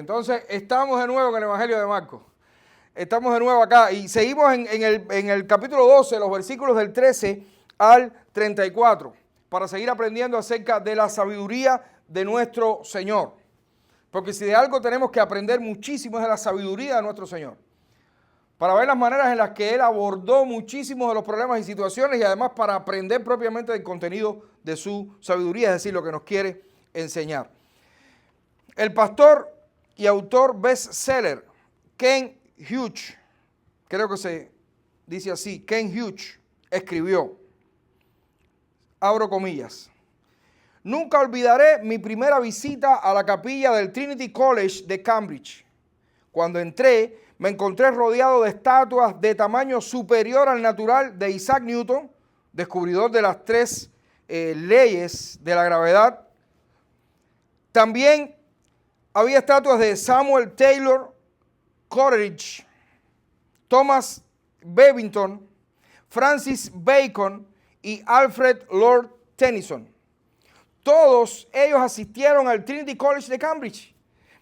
Entonces, estamos de nuevo en el Evangelio de Marcos. Estamos de nuevo acá y seguimos en el capítulo 12, los versículos del 13 al 34, para seguir aprendiendo acerca de la sabiduría de nuestro Señor. Porque si de algo tenemos que aprender muchísimo es de la sabiduría de nuestro Señor. Para ver las maneras en las que Él abordó muchísimos de los problemas y situaciones y además para aprender propiamente del contenido de su sabiduría, es decir, lo que nos quiere enseñar. El pastor y autor bestseller Ken Hughes, creo que se dice así, Ken Hughes, escribió, abro comillas: nunca olvidaré mi primera visita a la capilla del Trinity College de Cambridge. Cuando entré, me encontré rodeado de estatuas de tamaño superior al natural de Isaac Newton, descubridor de las tres leyes de la gravedad. También había estatuas de Samuel Taylor Coleridge, Thomas Babington, Francis Bacon y Alfred Lord Tennyson. Todos ellos asistieron al Trinity College de Cambridge.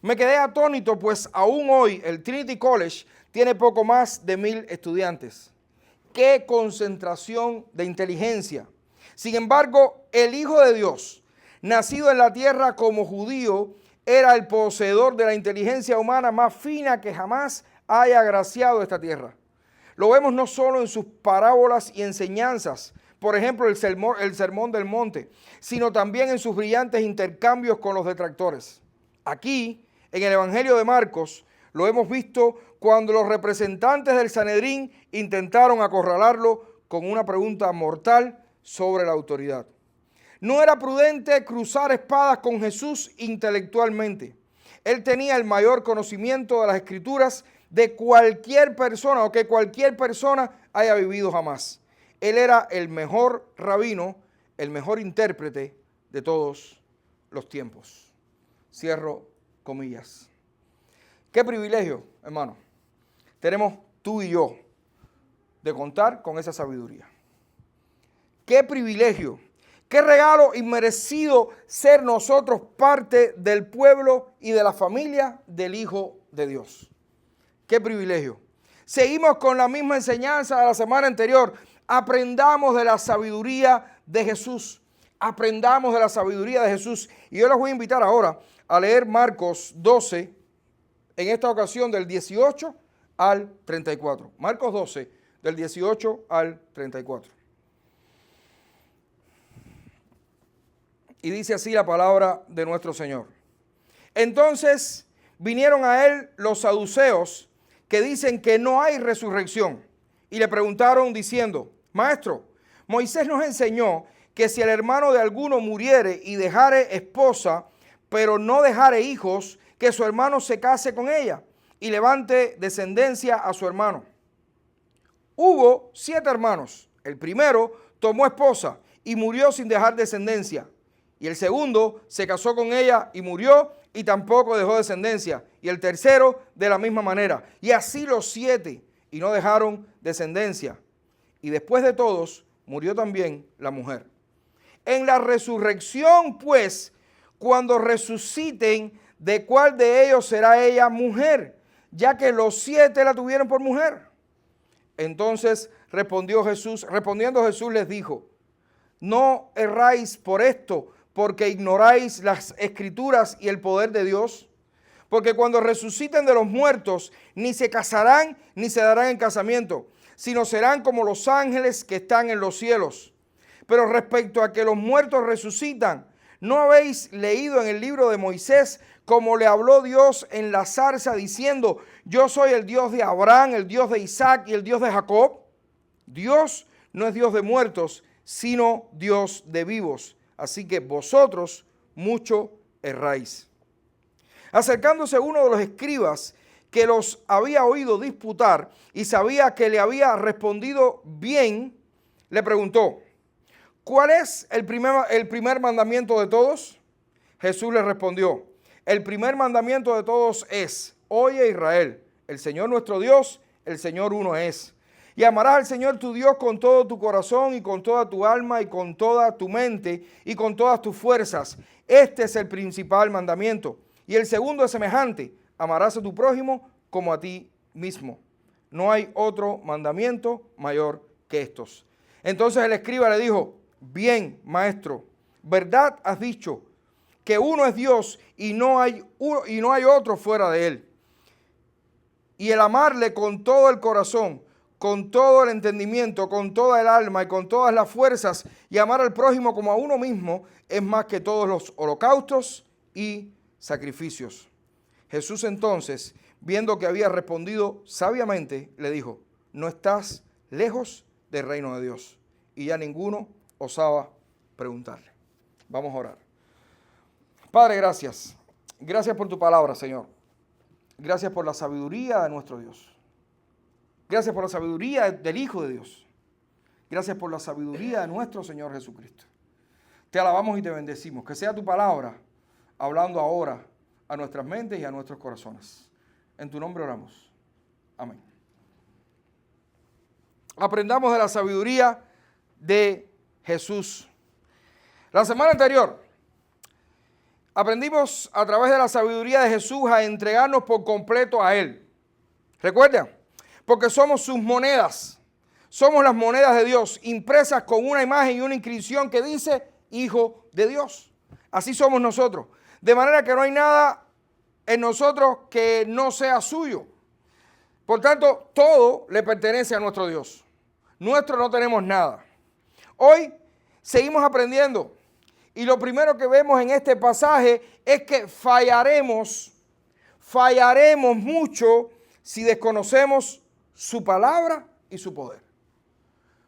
Me quedé atónito, pues aún hoy el Trinity College tiene poco más de 1000 estudiantes. ¡Qué concentración de inteligencia! Sin embargo, el Hijo de Dios, nacido en la tierra como judío, era el poseedor de la inteligencia humana más fina que jamás haya agraciado esta tierra. Lo vemos no solo en sus parábolas y enseñanzas, por ejemplo el Sermón del Monte, sino también en sus brillantes intercambios con los detractores. Aquí, en el Evangelio de Marcos, lo hemos visto cuando los representantes del Sanedrín intentaron acorralarlo con una pregunta mortal sobre la autoridad. No era prudente cruzar espadas con Jesús intelectualmente. Él tenía el mayor conocimiento de las Escrituras de cualquier persona o que cualquier persona haya vivido jamás. Él era el mejor rabino, el mejor intérprete de todos los tiempos. Cierro comillas. Qué privilegio, hermano, tenemos tú y yo de contar con esa sabiduría. Qué privilegio. Qué regalo inmerecido ser nosotros parte del pueblo y de la familia del Hijo de Dios. Qué privilegio. Seguimos con la misma enseñanza de la semana anterior. Aprendamos de la sabiduría de Jesús. Aprendamos de la sabiduría de Jesús. Y yo les voy a invitar ahora a leer Marcos 12, en esta ocasión del 18 al 34. Marcos 12, del 18 al 34. Y dice así la palabra de nuestro Señor. Entonces vinieron a él los saduceos que dicen que no hay resurrección y le preguntaron diciendo: Maestro, Moisés nos enseñó que si el hermano de alguno muriere y dejare esposa, pero no dejare hijos, que su hermano se case con ella y levante descendencia a su hermano. Hubo 7 hermanos. El primero tomó esposa y murió sin dejar descendencia. Y el segundo se casó con ella y murió y tampoco dejó descendencia. Y el tercero de la misma manera. Y así los 7 y no dejaron descendencia. Y después de todos murió también la mujer. En la resurrección, pues, cuando resuciten, ¿de cuál de ellos será ella mujer? Ya que los 7 la tuvieron por mujer. Entonces respondiendo Jesús les dijo: no erráis por esto, porque ignoráis las Escrituras y el poder de Dios. Porque cuando resuciten de los muertos, ni se casarán ni se darán en casamiento, sino serán como los ángeles que están en los cielos. Pero respecto a que los muertos resucitan, ¿no habéis leído en el libro de Moisés como le habló Dios en la zarza diciendo: yo soy el Dios de Abraham, el Dios de Isaac y el Dios de Jacob? Dios no es Dios de muertos, sino Dios de vivos. Así que vosotros mucho erráis. Acercándose uno de los escribas que los había oído disputar y sabía que le había respondido bien, le preguntó: ¿cuál es el primer mandamiento de todos? Jesús le respondió: el primer mandamiento de todos es: oye Israel, el Señor nuestro Dios, el Señor uno es. Y amarás al Señor tu Dios con todo tu corazón y con toda tu alma y con toda tu mente y con todas tus fuerzas. Este es el principal mandamiento. Y el segundo es semejante: amarás a tu prójimo como a ti mismo. No hay otro mandamiento mayor que estos. Entonces el escriba le dijo, bien, maestro, verdad has dicho, que uno es Dios y no hay otro fuera de él. Y el amarle con todo el corazón, con todo el entendimiento, con toda el alma y con todas las fuerzas, y amar al prójimo como a uno mismo, es más que todos los holocaustos y sacrificios. Jesús entonces, viendo que había respondido sabiamente, le dijo, no estás lejos del reino de Dios. Y ya ninguno osaba preguntarle. Vamos a orar. Padre, gracias. Gracias por tu palabra, Señor. Gracias por la sabiduría de nuestro Dios. Gracias por la sabiduría del Hijo de Dios. Gracias por la sabiduría de nuestro Señor Jesucristo. Te alabamos y te bendecimos. Que sea tu palabra hablando ahora a nuestras mentes y a nuestros corazones. En tu nombre oramos. Amén. Aprendamos de la sabiduría de Jesús. La semana anterior aprendimos a través de la sabiduría de Jesús a entregarnos por completo a Él. ¿Recuerdan? Porque somos sus monedas. Somos las monedas de Dios, impresas con una imagen y una inscripción que dice Hijo de Dios. Así somos nosotros. De manera que no hay nada en nosotros que no sea suyo. Por tanto, todo le pertenece a nuestro Dios. Nuestro no tenemos nada. Hoy seguimos aprendiendo. Y lo primero que vemos en este pasaje es que fallaremos mucho si desconocemos su palabra y su poder.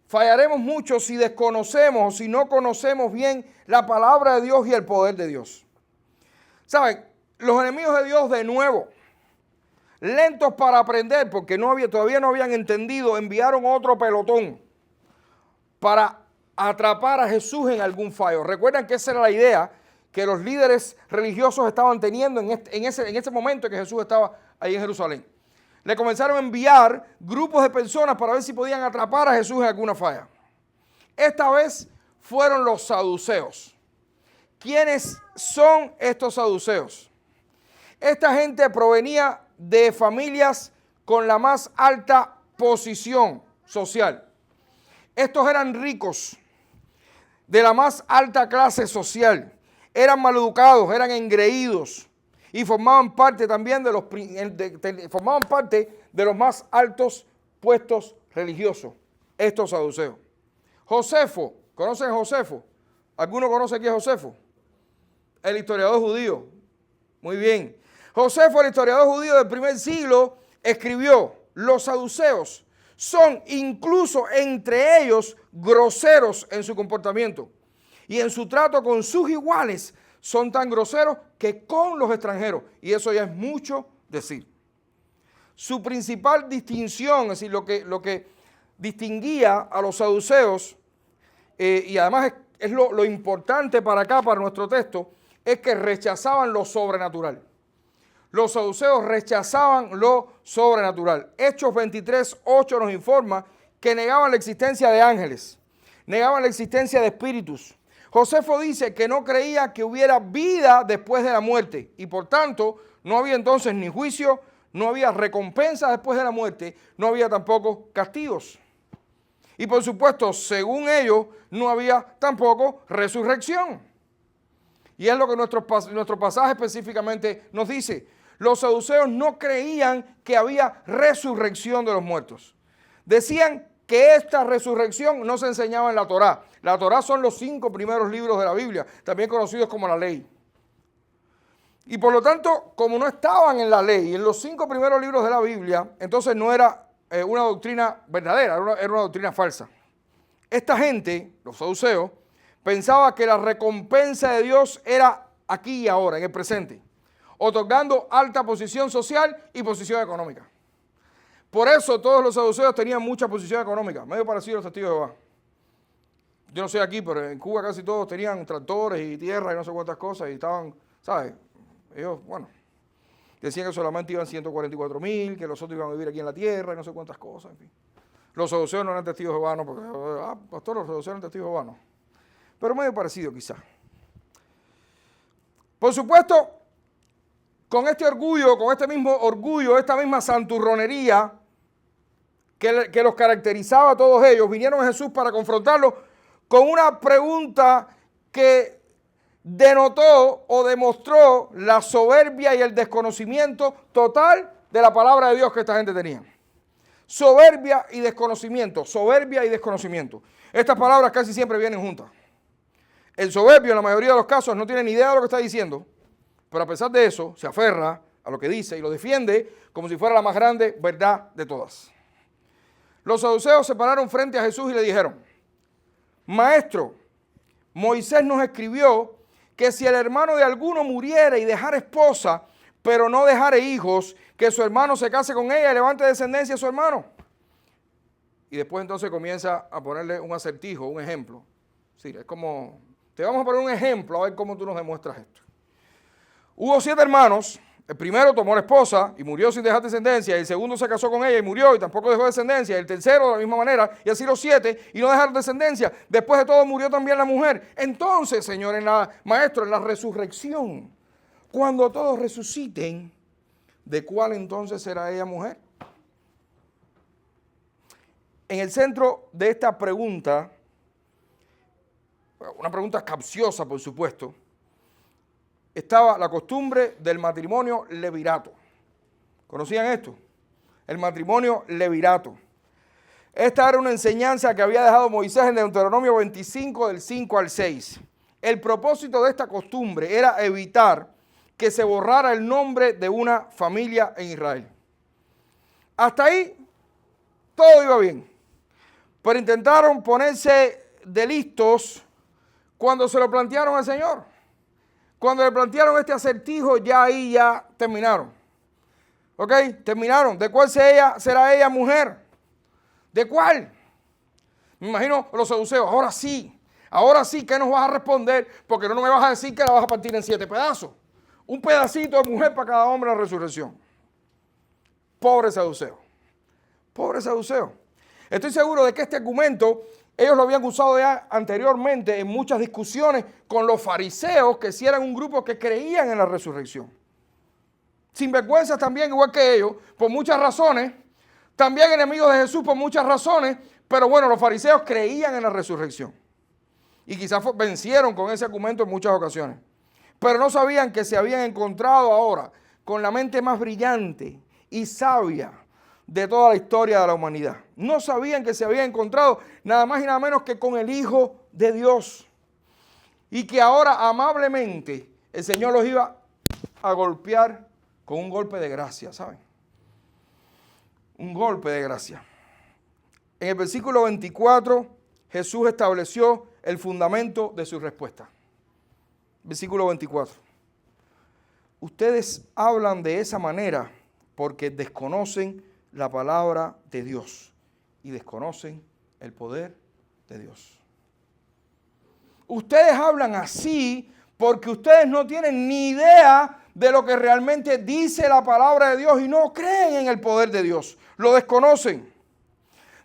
Fallaremos mucho si desconocemos o si no conocemos bien la palabra de Dios y el poder de Dios. ¿Saben? Los enemigos de Dios, de nuevo, lentos para aprender porque todavía no habían entendido, enviaron otro pelotón para atrapar a Jesús en algún fallo. Recuerdan que esa era la idea que los líderes religiosos estaban teniendo en ese momento que Jesús estaba ahí en Jerusalén. Le comenzaron a enviar grupos de personas para ver si podían atrapar a Jesús en alguna falla. Esta vez fueron los saduceos. ¿Quiénes son estos saduceos? Esta gente provenía de familias con la más alta posición social. Estos eran ricos, de la más alta clase social. Eran maleducados, eran engreídos y formaban parte también de los más altos puestos religiosos, estos saduceos. Josefo, ¿conocen a Josefo? ¿Alguno conoce aquí a Josefo? El historiador judío. Muy bien. Josefo, el historiador judío del primer siglo, escribió: los saduceos son incluso entre ellos groseros en su comportamiento y en su trato con sus iguales son tan groseros que con los extranjeros, y eso ya es mucho decir. Su principal distinción, es decir, lo que distinguía a los saduceos, y además es lo importante para acá, para nuestro texto, es que rechazaban lo sobrenatural. Los saduceos rechazaban lo sobrenatural. Hechos 23:8 nos informa que negaban la existencia de ángeles, negaban la existencia de espíritus. Josefo dice que no creía que hubiera vida después de la muerte y por tanto no había entonces ni juicio, no había recompensa después de la muerte, no había tampoco castigos. Y por supuesto, según ellos, no había tampoco resurrección. Y es lo que nuestro pasaje específicamente nos dice. Los saduceos no creían que había resurrección de los muertos. Decían que esta resurrección no se enseñaba en la Torá. La Torá son los 5 primeros libros de la Biblia, también conocidos como la ley. Y por lo tanto, como no estaban en la ley, en los 5 primeros libros de la Biblia, entonces no era una doctrina verdadera, era una doctrina falsa. Esta gente, los saduceos, pensaba que la recompensa de Dios era aquí y ahora, en el presente, otorgando alta posición social y posición económica. Por eso todos los saduceos tenían mucha posición económica, medio parecido a los testigos de Jehová. Yo no sé aquí, pero en Cuba casi todos tenían tractores y tierra y no sé cuántas cosas y estaban, ¿sabes? Ellos, bueno, decían que solamente iban 144,000, que los otros iban a vivir aquí en la tierra y no sé cuántas cosas, en fin. Los saduceos no eran testigos de Jehová, no, porque, pastor, los saduceos eran testigos de Jehová, no. Pero medio parecido quizás. Por supuesto, con este orgullo, con este mismo orgullo, esta misma santurronería que los caracterizaba a todos ellos, vinieron a Jesús para confrontarlo con una pregunta que denotó o demostró la soberbia y el desconocimiento total de la palabra de Dios que esta gente tenía. Soberbia y desconocimiento, soberbia y desconocimiento. Estas palabras casi siempre vienen juntas. El soberbio en la mayoría de los casos no tiene ni idea de lo que está diciendo, pero a pesar de eso se aferra a lo que dice y lo defiende como si fuera la más grande verdad de todas. Los saduceos se pararon frente a Jesús y le dijeron: Maestro, Moisés nos escribió que si el hermano de alguno muriera y dejara esposa, pero no dejara hijos, que su hermano se case con ella y levante descendencia a su hermano. Y después entonces comienza a ponerle un acertijo, un ejemplo. Sí, es como, te vamos a poner un ejemplo a ver cómo tú nos demuestras esto. Hubo 7 hermanos. El primero tomó la esposa y murió sin dejar descendencia. El segundo se casó con ella y murió y tampoco dejó descendencia. El tercero de la misma manera, y así los 7, y no dejaron descendencia. Después de todo murió también la mujer. Entonces, Señor, Maestro, en la resurrección, cuando todos resuciten, ¿de cuál entonces será ella mujer? En el centro de esta pregunta, una pregunta capciosa por supuesto, estaba la costumbre del matrimonio levirato. ¿Conocían esto? El matrimonio levirato. Esta era una enseñanza que había dejado Moisés en Deuteronomio 25, del 5 al 6. El propósito de esta costumbre era evitar que se borrara el nombre de una familia en Israel. Hasta ahí todo iba bien. Pero intentaron ponerse de listos cuando se lo plantearon al Señor. Cuando le plantearon este acertijo, ya ahí ya terminaron. ¿Ok? Terminaron. ¿De cuál será ella mujer? ¿De cuál? Me imagino los saduceos. Ahora sí, ¿qué nos vas a responder? Porque no me vas a decir que la vas a partir en 7 pedazos. Un pedacito de mujer para cada hombre en la resurrección. Pobre saduceo. Pobre saduceo. Estoy seguro de que este argumento ellos lo habían usado ya anteriormente en muchas discusiones con los fariseos, que sí eran un grupo que creían en la resurrección. Sinvergüenzas también, igual que ellos, por muchas razones. También enemigos de Jesús por muchas razones. Pero bueno, los fariseos creían en la resurrección. Y quizás vencieron con ese argumento en muchas ocasiones. Pero no sabían que se habían encontrado ahora con la mente más brillante y sabia de toda la historia de la humanidad. No sabían que se había encontrado nada más y nada menos que con el Hijo de Dios. Y que ahora amablemente el Señor los iba a golpear con un golpe de gracia, ¿saben? Un golpe de gracia. En el versículo 24, Jesús estableció el fundamento de su respuesta. Versículo 24. Ustedes hablan de esa manera porque desconocen la palabra de Dios y desconocen el poder de Dios. Ustedes hablan así porque ustedes no tienen ni idea de lo que realmente dice la palabra de Dios y no creen en el poder de Dios. Lo desconocen.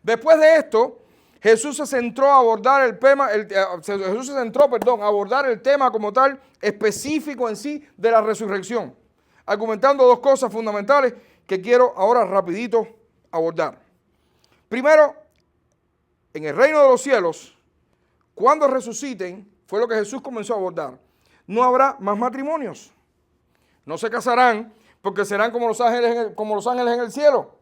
Después de esto, Jesús se centró a abordar abordar el tema como tal específico en sí de la resurrección, argumentando 2 cosas fundamentales que quiero ahora rapidito abordar. Primero, en el reino de los cielos, cuando resuciten, fue lo que Jesús comenzó a abordar, no habrá más matrimonios. No se casarán porque serán como los ángeles en el cielo.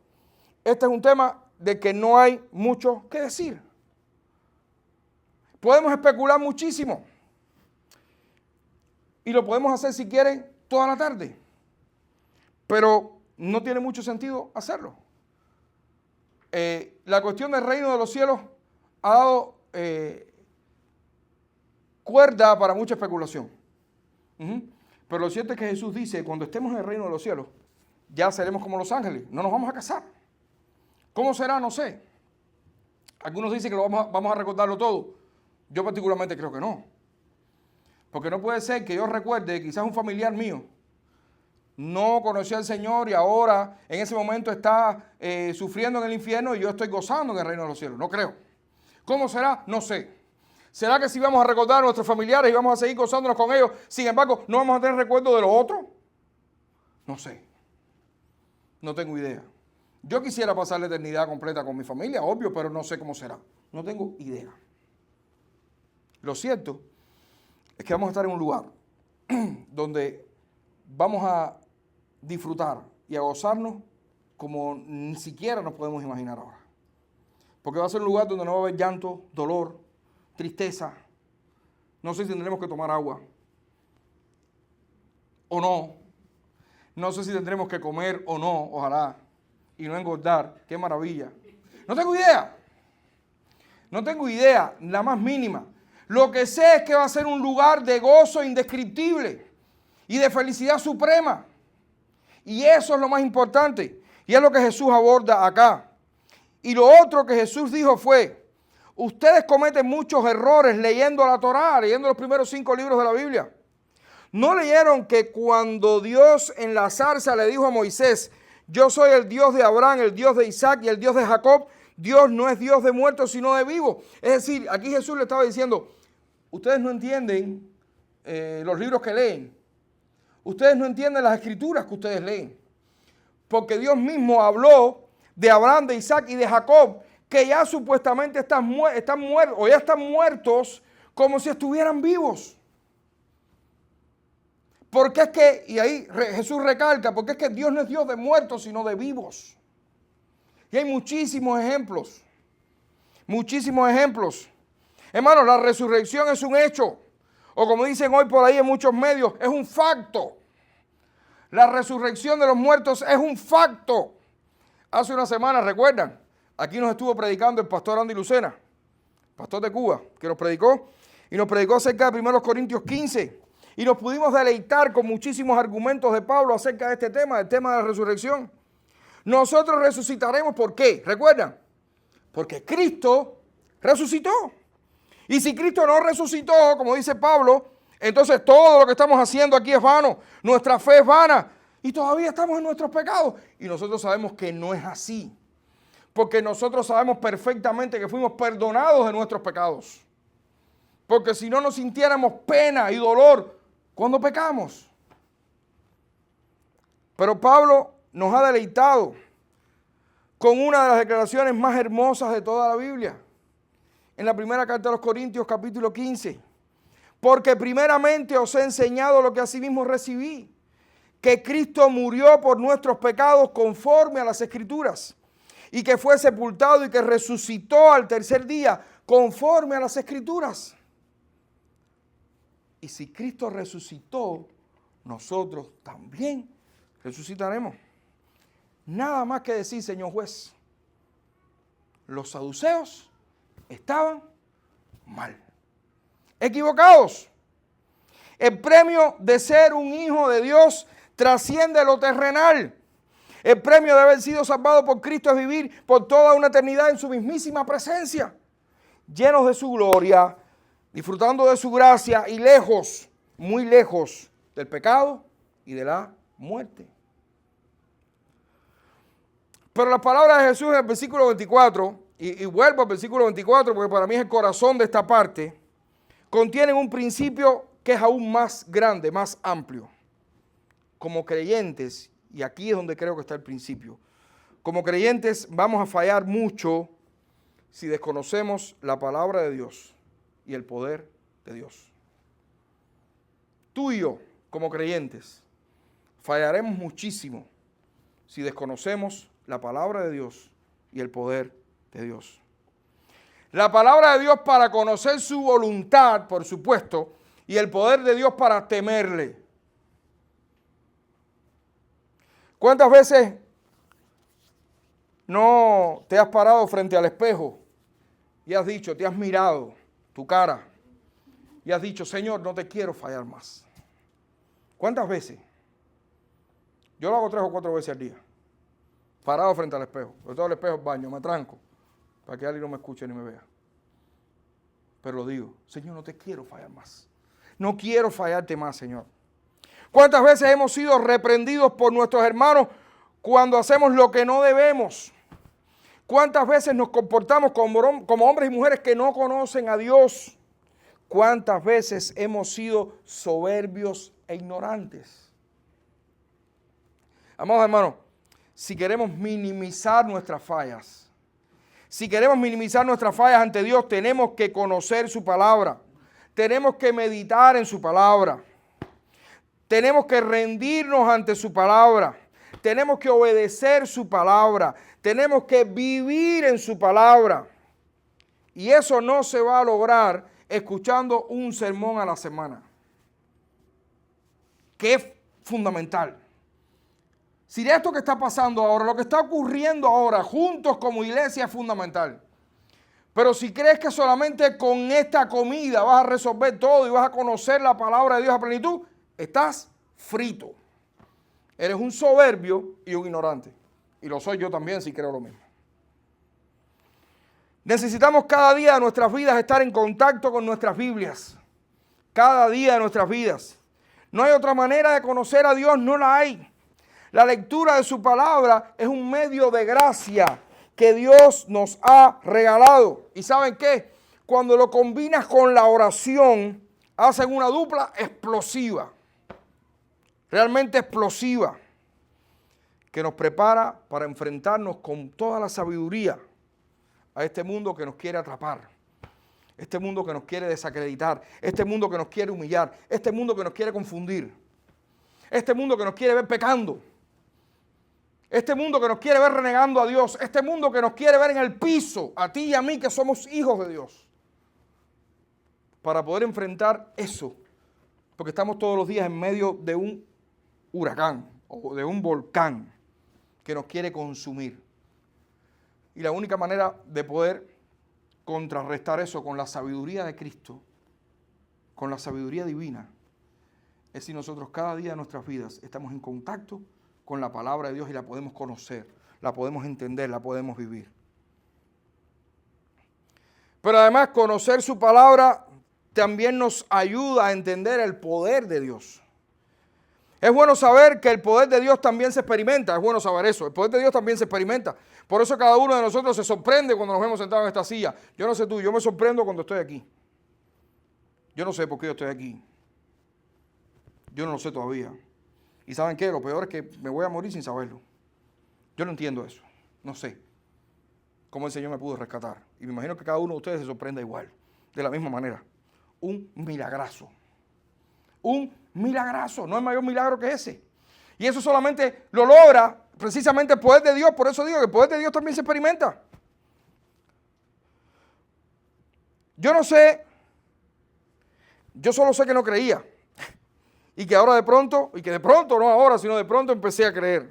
Este es un tema de que no hay mucho que decir. Podemos especular muchísimo. Y lo podemos hacer si quieren toda la tarde. Pero no tiene mucho sentido hacerlo. La cuestión del reino de los cielos ha dado cuerda para mucha especulación. Pero lo cierto es que Jesús dice, cuando estemos en el reino de los cielos, ya seremos como los ángeles, no nos vamos a casar. ¿Cómo será? No sé. Algunos dicen que vamos a recordarlo todo. Yo particularmente creo que no. Porque no puede ser que yo recuerde, quizás un familiar mío no conoció al Señor y ahora en ese momento está sufriendo en el infierno y yo estoy gozando en el reino de los cielos. No creo. ¿Cómo será? No sé. ¿Será que si vamos a recordar a nuestros familiares y vamos a seguir gozándonos con ellos, sin embargo, no vamos a tener recuerdo de lo otro? No sé. No tengo idea. Yo quisiera pasar la eternidad completa con mi familia, obvio, pero no sé cómo será. No tengo idea. Lo cierto es que vamos a estar en un lugar donde vamos a disfrutar y a gozarnos como ni siquiera nos podemos imaginar ahora. Porque va a ser un lugar donde no va a haber llanto, dolor, tristeza. No sé si tendremos que tomar agua o no. No sé si tendremos que comer o no, ojalá, y no engordar. ¡Qué maravilla! No tengo idea. No tengo idea, la más mínima. Lo que sé es que va a ser un lugar de gozo indescriptible y de felicidad suprema. Y eso es lo más importante. Y es lo que Jesús aborda acá. Y lo otro que Jesús dijo fue, ustedes cometen muchos errores leyendo la Torá, leyendo los primeros 5 libros de la Biblia. ¿No leyeron que cuando Dios en la zarza le dijo a Moisés, yo soy el Dios de Abraham, el Dios de Isaac y el Dios de Jacob? Dios no es Dios de muertos, sino de vivos. Es decir, aquí Jesús le estaba diciendo, ustedes no entienden los libros que leen. Ustedes no entienden las escrituras que ustedes leen. Porque Dios mismo habló de Abraham, de Isaac y de Jacob, que ya supuestamente están muertos, o ya están muertos como si estuvieran vivos. Porque es que, y ahí Jesús recalca, porque es que Dios no es Dios de muertos, sino de vivos. Y hay muchísimos ejemplos. Muchísimos ejemplos. Hermanos, la resurrección es un hecho. O como dicen hoy por ahí en muchos medios, es un facto. La resurrección de los muertos es un facto. Hace una semana, ¿recuerdan? Aquí nos estuvo predicando el pastor Andy Lucena, pastor de Cuba, que nos predicó. Y nos predicó acerca de 1 Corintios 15. Y nos pudimos deleitar con muchísimos argumentos de Pablo acerca de este tema, el tema de la resurrección. Nosotros resucitaremos, ¿por qué? ¿Recuerdan? Porque Cristo resucitó. Y si Cristo no resucitó, como dice Pablo, entonces todo lo que estamos haciendo aquí es vano. Nuestra fe es vana. Y todavía estamos en nuestros pecados. Y nosotros sabemos que no es así. Porque nosotros sabemos perfectamente que fuimos perdonados de nuestros pecados. Porque si no nos sintiéramos pena y dolor cuando pecamos. Pero Pablo nos ha deleitado con una de las declaraciones más hermosas de toda la Biblia. En la primera carta de los Corintios, capítulo 15. Porque primeramente os he enseñado lo que asimismo recibí, que Cristo murió por nuestros pecados conforme a las Escrituras, y que fue sepultado y que resucitó al tercer día conforme a las Escrituras. Y si Cristo resucitó, nosotros también resucitaremos. Nada más que decir, señor juez. Los saduceos estaban mal, equivocados. El premio de ser un hijo de Dios trasciende lo terrenal. El premio de haber sido salvado por Cristo es vivir por toda una eternidad en su mismísima presencia, llenos de su gloria, disfrutando de su gracia y lejos, muy lejos del pecado y de la muerte. Pero las palabras de Jesús en el versículo 24, y vuelvo al versículo 24 porque para mí es el corazón de esta parte, contienen un principio que es aún más grande, más amplio. Como creyentes, y aquí es donde creo que está el principio, como creyentes vamos a fallar mucho si desconocemos la palabra de Dios y el poder de Dios. Tú y yo, como creyentes, fallaremos muchísimo si desconocemos la palabra de Dios y el poder de Dios. La palabra de Dios para conocer su voluntad, por supuesto, y el poder de Dios para temerle. ¿Cuántas veces no te has parado frente al espejo y has dicho, te has mirado tu cara y has dicho, Señor, no te quiero fallar más? ¿Cuántas veces? Yo lo hago 3 o 4 veces al día, parado frente al espejo. Sobre todo el espejo del baño, me tranco para que alguien no me escuche ni me vea. Pero lo digo, Señor, no te quiero fallar más. No quiero fallarte más, Señor. ¿Cuántas veces hemos sido reprendidos por nuestros hermanos cuando hacemos lo que no debemos? ¿Cuántas veces nos comportamos como hombres y mujeres que no conocen a Dios? ¿Cuántas veces hemos sido soberbios e ignorantes? Amados hermanos, si queremos minimizar nuestras fallas, si queremos minimizar nuestras fallas ante Dios, tenemos que conocer su palabra. Tenemos que meditar en su palabra. Tenemos que rendirnos ante su palabra. Tenemos que obedecer su palabra. Tenemos que vivir en su palabra. Y eso no se va a lograr escuchando un sermón a la semana, que es fundamental. Si esto que está pasando ahora, lo que está ocurriendo ahora, juntos como iglesia, es fundamental. Pero si crees que solamente con esta comida vas a resolver todo y vas a conocer la palabra de Dios a plenitud, estás frito. Eres un soberbio y un ignorante. Y lo soy yo también si creo lo mismo. Necesitamos cada día de nuestras vidas estar en contacto con nuestras Biblias. Cada día de nuestras vidas. No hay otra manera de conocer a Dios, no la hay. La lectura de su palabra es un medio de gracia que Dios nos ha regalado. ¿Y saben qué? Cuando lo combinas con la oración, hacen una dupla explosiva. Realmente explosiva. Que nos prepara para enfrentarnos con toda la sabiduría a este mundo que nos quiere atrapar. Este mundo que nos quiere desacreditar. Este mundo que nos quiere humillar. Este mundo que nos quiere confundir. Este mundo que nos quiere ver pecando. Este mundo que nos quiere ver renegando a Dios. Este mundo que nos quiere ver en el piso, a ti y a mí que somos hijos de Dios. Para poder enfrentar eso. Porque estamos todos los días en medio de un huracán o de un volcán que nos quiere consumir. Y la única manera de poder contrarrestar eso con la sabiduría de Cristo, con la sabiduría divina, es si nosotros cada día de nuestras vidas estamos en contacto con la palabra de Dios y la podemos conocer, la podemos entender, la podemos vivir. Pero además conocer su palabra también nos ayuda a entender el poder de Dios. Es bueno saber que el poder de Dios también se experimenta, es bueno saber eso, el poder de Dios también se experimenta. Por eso cada uno de nosotros se sorprende cuando nos vemos sentados en esta silla. Yo no sé tú, yo me sorprendo cuando estoy aquí. Yo no sé por qué yo estoy aquí. Yo no lo sé todavía. ¿Y saben qué? Lo peor es que me voy a morir sin saberlo. Yo no entiendo eso. No sé cómo el Señor me pudo rescatar. Y me imagino que cada uno de ustedes se sorprenda igual, de la misma manera. Un milagrazo. Un milagrazo. No hay mayor milagro que ese. Y eso solamente lo logra precisamente el poder de Dios. Por eso digo que el poder de Dios también se experimenta. Yo no sé. Yo solo sé que no creía. Y que ahora de pronto, no ahora, sino de pronto empecé a creer.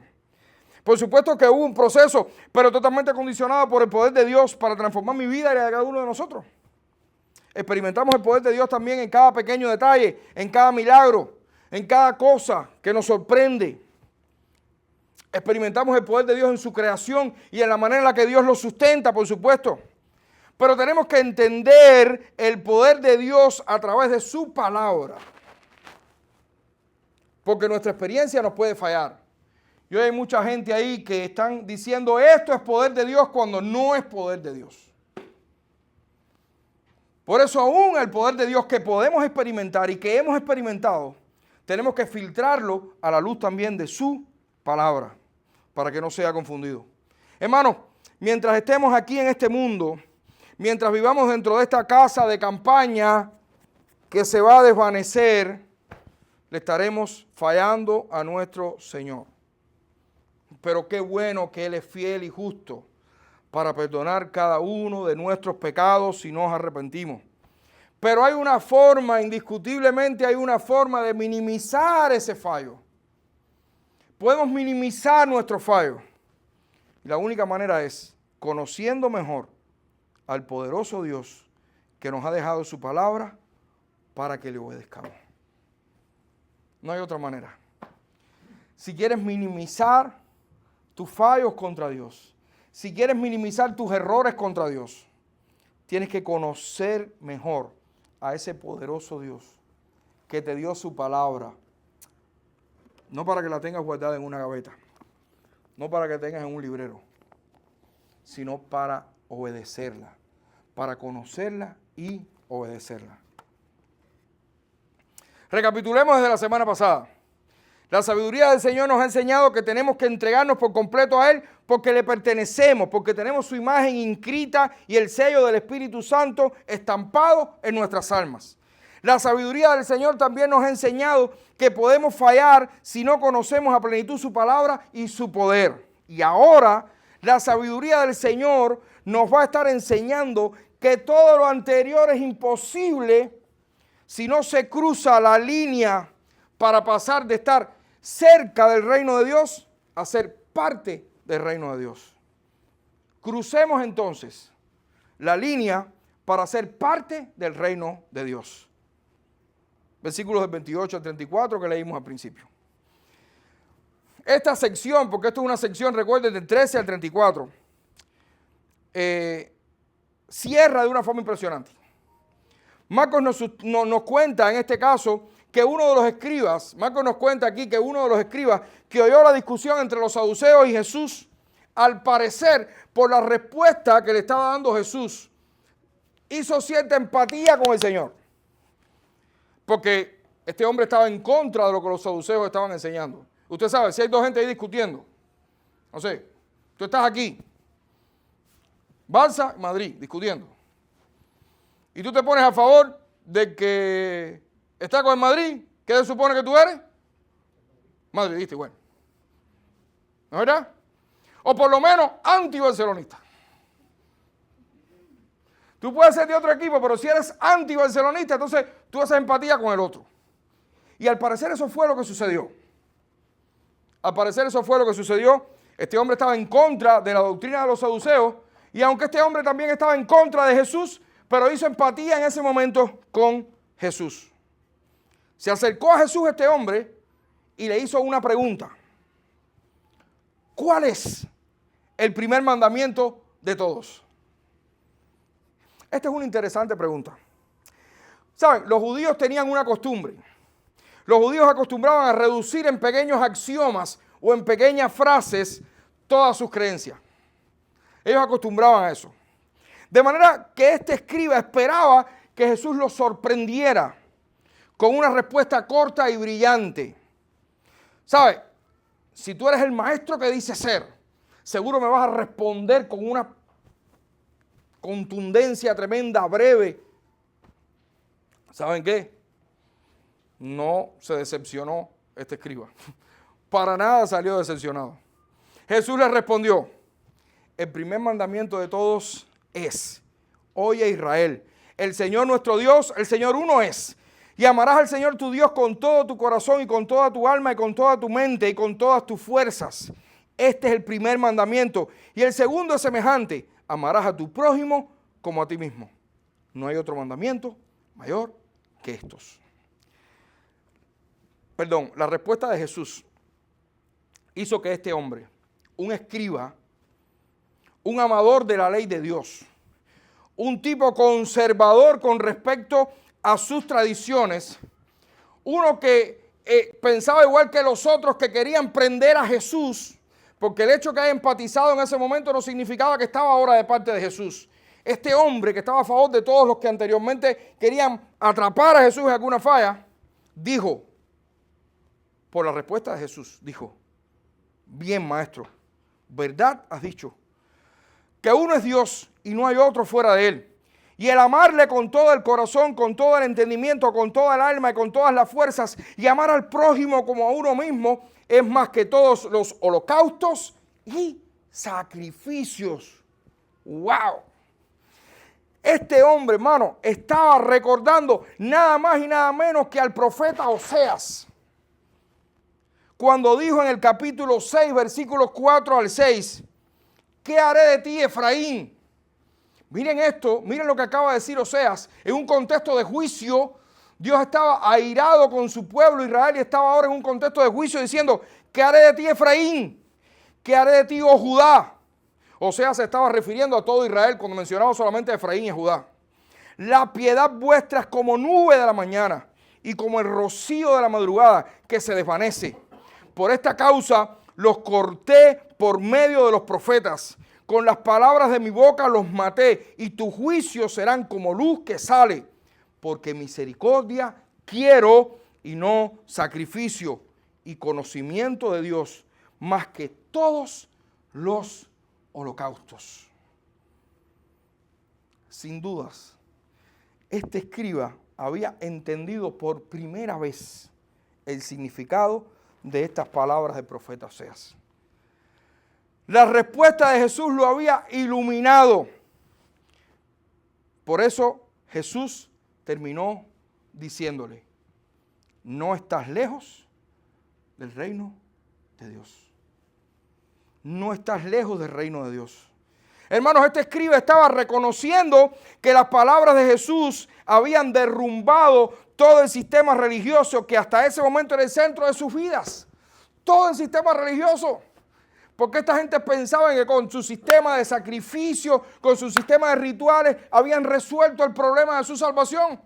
Por supuesto que hubo un proceso, pero totalmente condicionado por el poder de Dios para transformar mi vida y la de cada uno de nosotros. Experimentamos el poder de Dios también en cada pequeño detalle, en cada milagro, en cada cosa que nos sorprende. Experimentamos el poder de Dios en su creación y en la manera en la que Dios lo sustenta, por supuesto. Pero tenemos que entender el poder de Dios a través de su palabra. Porque nuestra experiencia nos puede fallar. Y hoy hay mucha gente ahí que están diciendo esto es poder de Dios cuando no es poder de Dios. Por eso aún el poder de Dios que podemos experimentar y que hemos experimentado, tenemos que filtrarlo a la luz también de su palabra, para que no sea confundido. Hermanos, mientras estemos aquí en este mundo, mientras vivamos dentro de esta casa de campaña que se va a desvanecer, le estaremos fallando a nuestro Señor. Pero qué bueno que Él es fiel y justo para perdonar cada uno de nuestros pecados si nos arrepentimos. Pero hay una forma, indiscutiblemente hay una forma de minimizar ese fallo. Podemos minimizar nuestro fallo. Y la única manera es conociendo mejor al poderoso Dios que nos ha dejado su palabra para que le obedezcamos. No hay otra manera. Si quieres minimizar tus fallos contra Dios, si quieres minimizar tus errores contra Dios, tienes que conocer mejor a ese poderoso Dios que te dio su palabra. No para que la tengas guardada en una gaveta, no para que tengas en un librero, sino para obedecerla, para conocerla y obedecerla. Recapitulemos desde la semana pasada. La sabiduría del Señor nos ha enseñado que tenemos que entregarnos por completo a Él porque le pertenecemos, porque tenemos su imagen inscrita y el sello del Espíritu Santo estampado en nuestras almas. La sabiduría del Señor también nos ha enseñado que podemos fallar si no conocemos a plenitud su palabra y su poder. Y ahora la sabiduría del Señor nos va a estar enseñando que todo lo anterior es imposible si no se cruza la línea para pasar de estar cerca del reino de Dios a ser parte del reino de Dios. Crucemos entonces la línea para ser parte del reino de Dios. Versículos del 28 al 34 que leímos al principio. Esta sección, porque esto es una sección, recuerden, del 13 al 34, cierra de una forma impresionante. Marcos nos cuenta en este caso que uno de los escribas, Marcos nos cuenta aquí que uno de los escribas que oyó la discusión entre los saduceos y Jesús, al parecer por la respuesta que le estaba dando Jesús, hizo cierta empatía con el Señor. Porque este hombre estaba en contra de lo que los saduceos estaban enseñando. Usted sabe, si hay dos gente ahí discutiendo, no sé, tú estás aquí, Barça, Madrid, discutiendo. Y tú te pones a favor de que está con el Madrid, ¿qué se supone que tú eres? Madridista, igual. ¿No es verdad? O por lo menos anti-barcelonista. Tú puedes ser de otro equipo, pero si eres anti-barcelonista, entonces tú haces empatía con el otro. Y al parecer eso fue lo que sucedió. Al parecer eso fue lo que sucedió. Este hombre estaba en contra de la doctrina de los saduceos, y aunque este hombre también estaba en contra de Jesús, pero hizo empatía en ese momento con Jesús. Se acercó a Jesús este hombre y le hizo una pregunta. ¿Cuál es el primer mandamiento de todos? Esta es una interesante pregunta. ¿Saben? Los judíos tenían una costumbre. Los judíos acostumbraban a reducir en pequeños axiomas o en pequeñas frases todas sus creencias. Ellos acostumbraban a eso. De manera que este escriba esperaba que Jesús los sorprendiera con una respuesta corta y brillante. ¿Sabes? Si tú eres el maestro que dices ser, seguro me vas a responder con una contundencia tremenda, breve. ¿Saben qué? No se decepcionó este escriba. Para nada salió decepcionado. Jesús le respondió, el primer mandamiento de todos es, oye Israel, el Señor nuestro Dios, el Señor uno es. Y amarás al Señor tu Dios con todo tu corazón y con toda tu alma y con toda tu mente y con todas tus fuerzas. Este es el primer mandamiento. Y el segundo es semejante. Amarás a tu prójimo como a ti mismo. No hay otro mandamiento mayor que estos. Perdón, la respuesta de Jesús hizo que este hombre, un escriba, un amador de la ley de Dios, un tipo conservador con respecto a sus tradiciones, uno que pensaba igual que los otros que querían prender a Jesús, porque el hecho que haya empatizado en ese momento no significaba que estaba ahora de parte de Jesús. Este hombre que estaba a favor de todos los que anteriormente querían atrapar a Jesús en alguna falla, dijo, por la respuesta de Jesús, dijo, bien maestro, verdad has dicho, que uno es Dios y no hay otro fuera de él. Y el amarle con todo el corazón, con todo el entendimiento, con toda el alma y con todas las fuerzas, y amar al prójimo como a uno mismo, es más que todos los holocaustos y sacrificios. ¡Wow! Este hombre, hermano, estaba recordando nada más y nada menos que al profeta Oseas, cuando dijo en el capítulo 6, versículos 4 al 6, ¿qué haré de ti, Efraín? Miren esto, miren lo que acaba de decir Oseas. En un contexto de juicio, Dios estaba airado con su pueblo Israel y estaba ahora en un contexto de juicio diciendo, ¿qué haré de ti, Efraín? ¿Qué haré de ti, oh Judá? Oseas se estaba refiriendo a todo Israel cuando mencionaba solamente a Efraín y a Judá. La piedad vuestra es como nube de la mañana y como el rocío de la madrugada que se desvanece. Por esta causa los corté por medio de los profetas. Con las palabras de mi boca los maté, y tus juicios serán como luz que sale, porque misericordia quiero y no sacrificio, y conocimiento de Dios más que todos los holocaustos. Sin dudas, este escriba había entendido por primera vez el significado de estas palabras del profeta Oseas. La respuesta de Jesús lo había iluminado. Por eso Jesús terminó diciéndole: no estás lejos del reino de Dios. No estás lejos del reino de Dios. Hermanos, este escriba estaba reconociendo que las palabras de Jesús habían derrumbado todo el sistema religioso que hasta ese momento era el centro de sus vidas. Todo el sistema religioso. Porque esta gente pensaba que con su sistema de sacrificio, con su sistema de rituales, habían resuelto el problema de su salvación.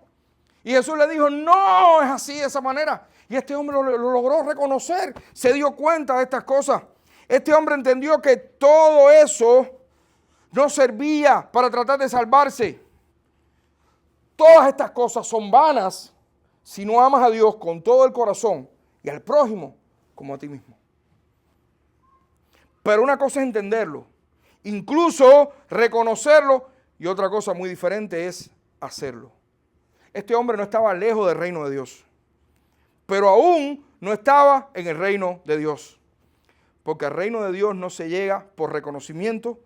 Y Jesús le dijo: no es así, de esa manera. Y este hombre lo logró reconocer, se dio cuenta de estas cosas. Este hombre entendió que todo eso no servía para tratar de salvarse. Todas estas cosas son vanas si no amas a Dios con todo el corazón y al prójimo como a ti mismo. Pero una cosa es entenderlo, incluso reconocerlo, y otra cosa muy diferente es hacerlo. Este hombre no estaba lejos del reino de Dios, pero aún no estaba en el reino de Dios, porque al reino de Dios no se llega por reconocimiento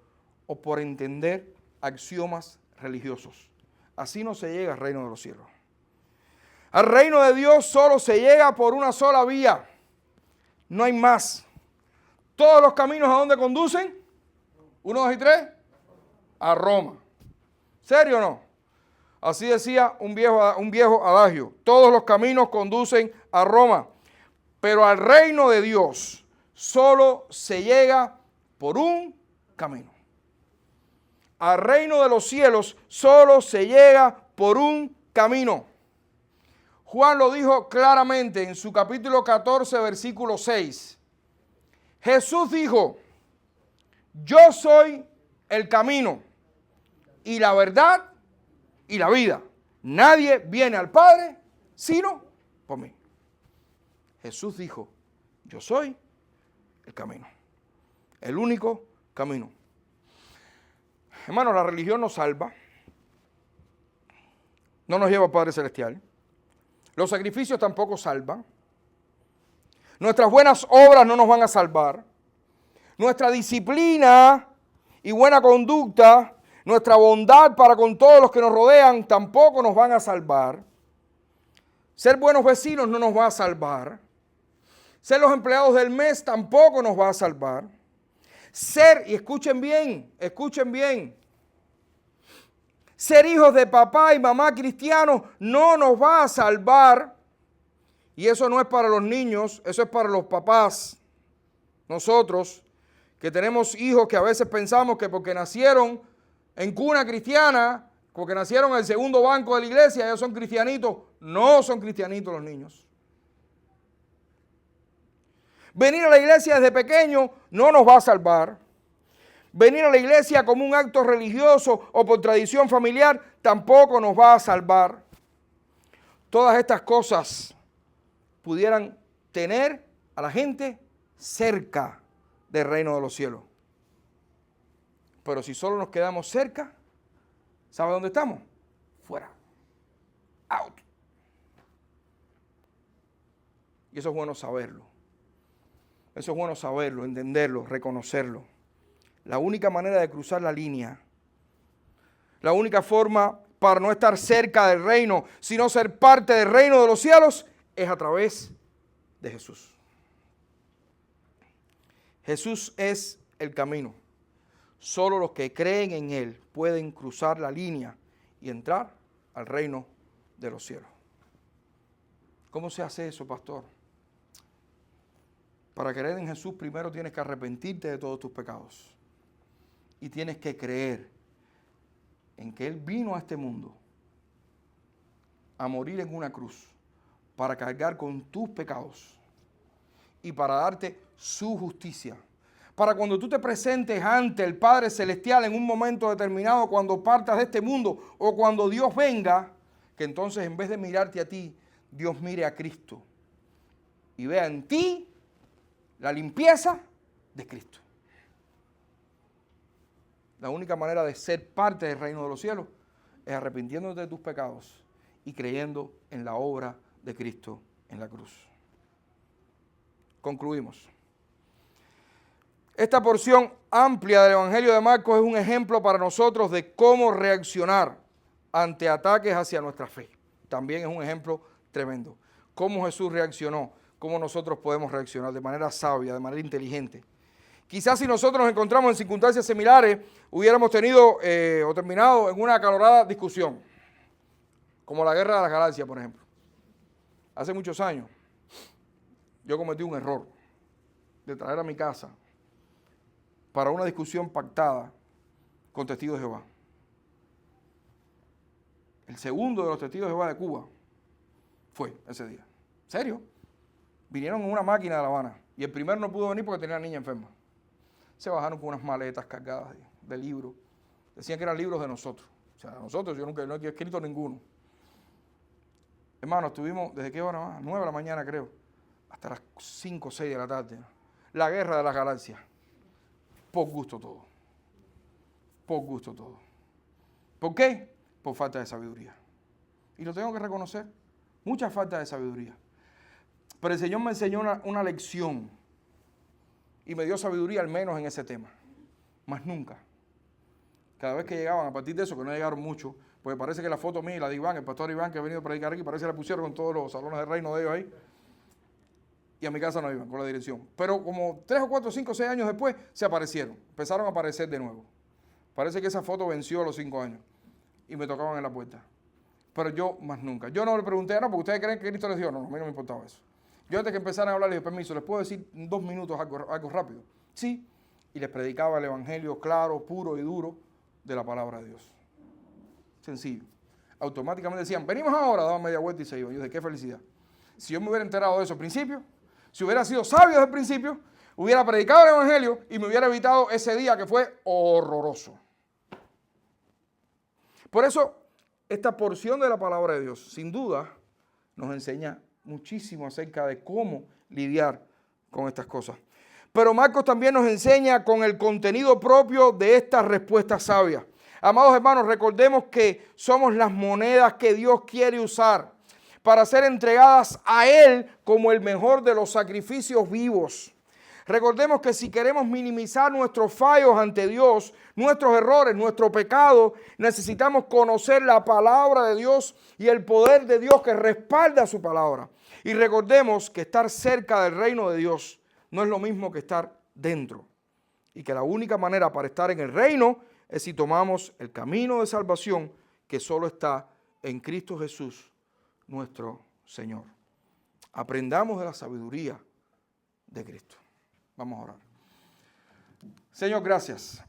o por entender axiomas religiosos. Así no se llega al reino de los cielos. Al reino de Dios solo se llega por una sola vía, no hay más. Todos los caminos, ¿a dónde conducen? 1, 2 y 3. A Roma. ¿Serio o no? Así decía un viejo adagio. Todos los caminos conducen a Roma. Pero al reino de Dios solo se llega por un camino. Al reino de los cielos solo se llega por un camino. Juan lo dijo claramente en su capítulo 14, versículo 6. Jesús dijo: yo soy el camino y la verdad y la vida. Nadie viene al Padre sino por mí. Jesús dijo: yo soy el camino, el único camino. Hermano, la religión nos salva, no nos lleva al Padre Celestial. Los sacrificios tampoco salvan. Nuestras buenas obras no nos van a salvar. Nuestra disciplina y buena conducta, nuestra bondad para con todos los que nos rodean, tampoco nos van a salvar. Ser buenos vecinos no nos va a salvar. Ser los empleados del mes tampoco nos va a salvar. Ser, y escuchen bien, ser hijos de papá y mamá cristianos no nos va a salvar. Y eso no es para los niños, eso es para los papás. Nosotros que tenemos hijos que a veces pensamos que porque nacieron en cuna cristiana, porque nacieron en el segundo banco de la iglesia, ellos son cristianitos. No son cristianitos los niños. Venir a la iglesia desde pequeño no nos va a salvar. Venir a la iglesia como un acto religioso o por tradición familiar tampoco nos va a salvar. Todas estas cosas pudieran tener a la gente cerca del reino de los cielos. Pero si solo nos quedamos cerca, ¿sabe dónde estamos? Fuera. Out. Y eso es bueno saberlo. Eso es bueno saberlo, entenderlo, reconocerlo. La única manera de cruzar la línea, la única forma para no estar cerca del reino, sino ser parte del reino de los cielos, es a través de Jesús. Jesús es el camino. Solo los que creen en Él pueden cruzar la línea y entrar al reino de los cielos. ¿Cómo se hace eso, pastor? Para creer en Jesús primero tienes que arrepentirte de todos tus pecados. Y tienes que creer en que Él vino a este mundo a morir en una cruz para cargar con tus pecados y para darte su justicia. Para cuando tú te presentes ante el Padre Celestial en un momento determinado, cuando partas de este mundo o cuando Dios venga, que entonces en vez de mirarte a ti, Dios mire a Cristo y vea en ti la limpieza de Cristo. La única manera de ser parte del reino de los cielos es arrepintiéndote de tus pecados y creyendo en la obra de Cristo en la cruz. Concluimos. Esta porción amplia del Evangelio de Marcos es un ejemplo para nosotros de cómo reaccionar ante ataques hacia nuestra fe. También es un ejemplo tremendo. Cómo Jesús reaccionó, cómo nosotros podemos reaccionar de manera sabia, de manera inteligente. Quizás si nosotros nos encontramos en circunstancias similares, hubiéramos tenido o terminado en una acalorada discusión, como la Guerra de las Galaxias, por ejemplo. Hace muchos años, yo cometí un error de traer a mi casa para una discusión pactada con testigos de Jehová. El segundo de los testigos de Jehová de Cuba fue ese día. ¿En serio? Vinieron en una máquina de La Habana y el primero no pudo venir porque tenía una niña enferma. Se bajaron con unas maletas cargadas de libros. Decían que eran libros de nosotros. O sea, nosotros, yo nunca no he escrito ninguno. Hermano, estuvimos, ¿desde qué hora más? 9 de la mañana creo, hasta las 5 o 6 de la tarde. La Guerra de las Galaxias. Por gusto todo. Por gusto todo. ¿Por qué? Por falta de sabiduría. Y lo tengo que reconocer. Mucha falta de sabiduría. Pero el Señor me enseñó una lección. Y me dio sabiduría al menos en ese tema. Más nunca. Cada vez que llegaban, a partir de eso, que no llegaron mucho, porque parece que la foto mía y la de Iván, el pastor Iván que ha venido a predicar aquí, parece que la pusieron en todos los salones de reino de ellos ahí. Y a mi casa no iban con la dirección. Pero como 3 o 4, 5, 6 años después, se aparecieron. Empezaron a aparecer de nuevo. Parece que esa foto venció a los 5 años. Y me tocaban en la puerta. Pero yo más nunca. Yo no le pregunté, no, porque ustedes creen que Cristo les dio. No, a mí no me importaba eso. Yo antes que empezaran a hablar, les dije, permiso, ¿les puedo decir en 2 minutos algo rápido? Sí. Y les predicaba el evangelio claro, puro y duro de la palabra de Dios. Sencillo. Automáticamente decían, venimos ahora, daban media vuelta y se iban. Yo dije, qué felicidad. Si yo me hubiera enterado de eso al principio, si hubiera sido sabio desde el principio, hubiera predicado el evangelio y me hubiera evitado ese día que fue horroroso. Por eso, esta porción de la palabra de Dios, sin duda, nos enseña muchísimo acerca de cómo lidiar con estas cosas. Pero Marcos también nos enseña con el contenido propio de estas respuestas sabias. Amados hermanos, recordemos que somos las monedas que Dios quiere usar para ser entregadas a Él como el mejor de los sacrificios vivos. Recordemos que si queremos minimizar nuestros fallos ante Dios, nuestros errores, nuestro pecado, necesitamos conocer la palabra de Dios y el poder de Dios que respalda su palabra. Y recordemos que estar cerca del reino de Dios no es lo mismo que estar dentro. Y que la única manera para estar en el reino es si tomamos el camino de salvación que solo está en Cristo Jesús, nuestro Señor. Aprendamos de la sabiduría de Cristo. Vamos a orar. Señor, gracias.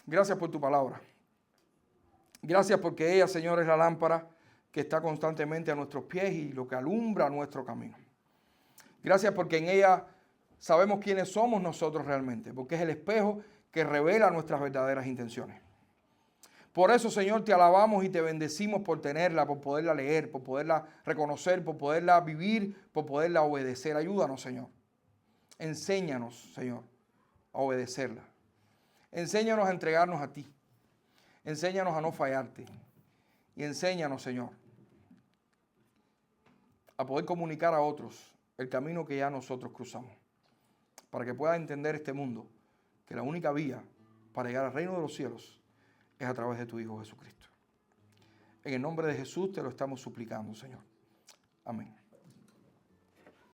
Gracias por tu palabra. Gracias porque ella, Señor, es la lámpara que está constantemente a nuestros pies y lo que alumbra nuestro camino. Gracias porque en ella sabemos quiénes somos nosotros realmente, porque es el espejo que revela nuestras verdaderas intenciones. Por eso, Señor, te alabamos y te bendecimos por tenerla, por poderla leer, por poderla reconocer, por poderla vivir, por poderla obedecer. Ayúdanos, Señor. Enséñanos, Señor, a obedecerla. Enséñanos a entregarnos a ti. Enséñanos a no fallarte. Y enséñanos, Señor, a poder comunicar a otros el camino que ya nosotros cruzamos. Para que pueda entender este mundo que la única vía para llegar al reino de los cielos es a través de tu Hijo Jesucristo. En el nombre de Jesús te lo estamos suplicando, Señor. Amén.